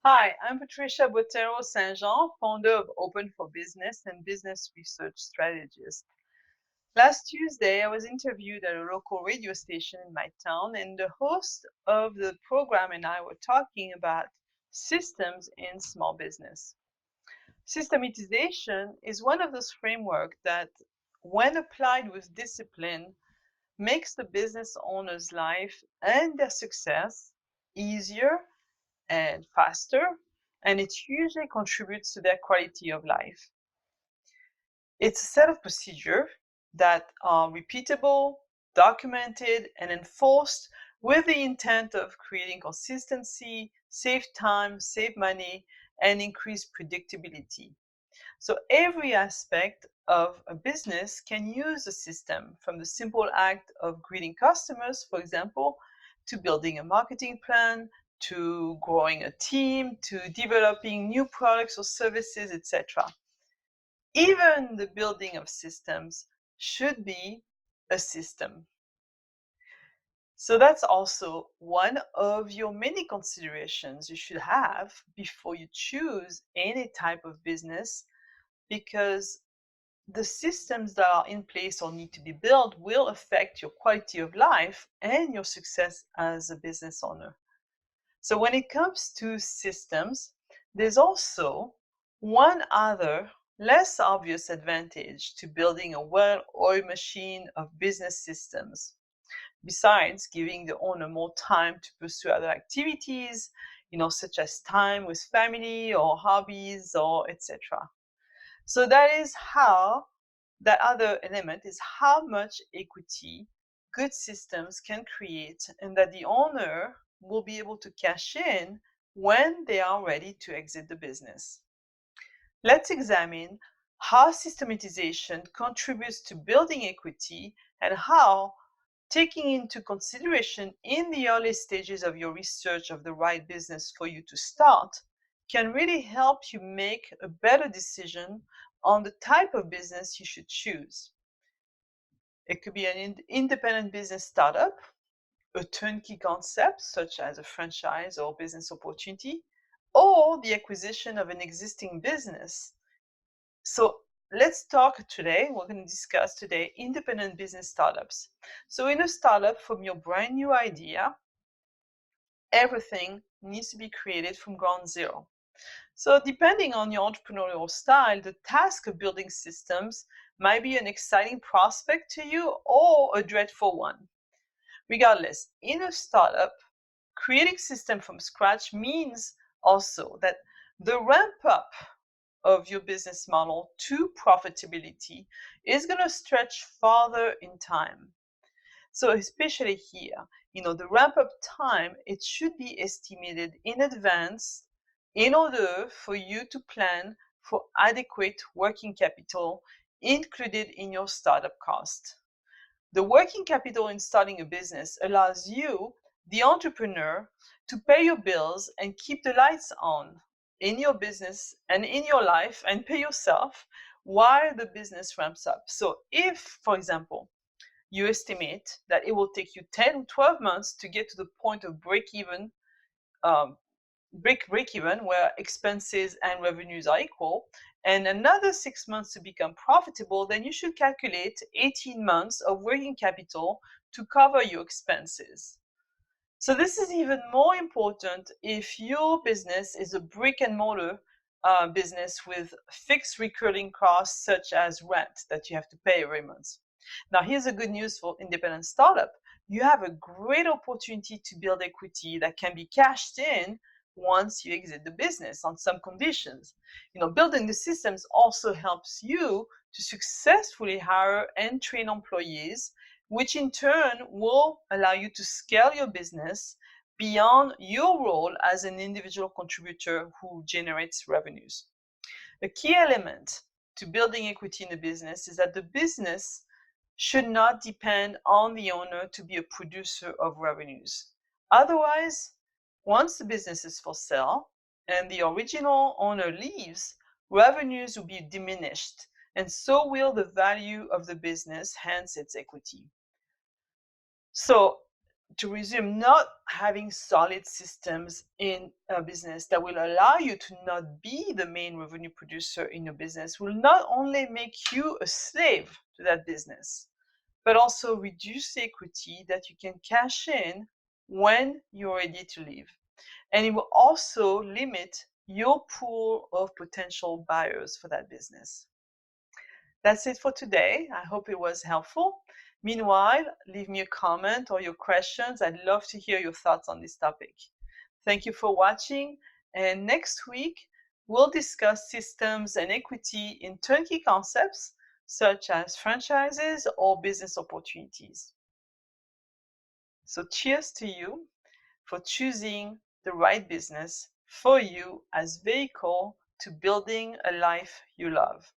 Hi, I'm Patricia Bottero St-Jean, founder of Open for Business and business research strategist. Last Tuesday, I was interviewed at a local radio station in my town, and the host of the program and I were talking about systems in small business. Systematization is one of those frameworks that, when applied with discipline, makes the business owner's life and their success easier and faster, and it usually contributes to their quality of life. It's a set of procedures that are repeatable, documented, and enforced with the intent of creating consistency, save time, save money, and increase predictability. So every aspect of a business can use a system, from the simple act of greeting customers, for example, to building a marketing plan, to growing a team, to developing new products or services, etc. Even the building of systems should be a system. So that's also one of your many considerations you should have before you choose any type of business, because the systems that are in place or need to be built will affect your quality of life and your success as a business owner. So when it comes to systems, there's also one other less obvious advantage to building a well-oiled machine of business systems, besides giving the owner more time to pursue other activities, such as time with family or hobbies or etc. So that other element is how much equity good systems can create, and that the owner will be able to cash in when they are ready to exit the business. Let's examine how systematization contributes to building equity, and how taking into consideration in the early stages of your research of the right business for you to start can really help you make a better decision on the type of business you should choose. It could be an independent business startup, a turnkey concept such as a franchise or business opportunity, or the acquisition of an existing business. So let's talk today. We're going to discuss today independent business startups. So in a startup, from your brand new idea, everything needs to be created from ground zero. So depending on your entrepreneurial style, the task of building systems might be an exciting prospect to you or a dreadful one. Regardless, in a startup, creating system from scratch means also that the ramp up of your business model to profitability is going to stretch farther in time. So especially here, the ramp up time, it should be estimated in advance in order for you to plan for adequate working capital included in your startup cost. The working capital in starting a business allows you, the entrepreneur, to pay your bills and keep the lights on in your business and in your life, and pay yourself while the business ramps up. So if, for example, you estimate that it will take you 10, 12 months to get to the point of break even, where expenses and revenues are equal, and another 6 months to become profitable, then you should calculate 18 months of working capital to cover your expenses. So this is even more important if your business is a brick and mortar business with fixed recurring costs, such as rent that you have to pay every month. Now, here's the good news for independent startup. You have a great opportunity to build equity that can be cashed in once you exit the business on some conditions. Building the systems also helps you to successfully hire and train employees, which in turn will allow you to scale your business beyond your role as an individual contributor who generates revenues. A key element to building equity in a business is that the business should not depend on the owner to be a producer of revenues. Otherwise, once the business is for sale and the original owner leaves, revenues will be diminished, and so will the value of the business, hence its equity. So to resume, not having solid systems in a business that will allow you to not be the main revenue producer in your business will not only make you a slave to that business, but also reduce the equity that you can cash in when you're ready to leave. And it will also limit your pool of potential buyers for that business. That's it for today. I hope it was helpful. Meanwhile, leave me a comment or your questions. I'd love to hear your thoughts on this topic. Thank you for watching. And next week, we'll discuss systems and equity in turnkey concepts such as franchises or business opportunities. So cheers to you for choosing the right business for you as vehicle to building a life you love.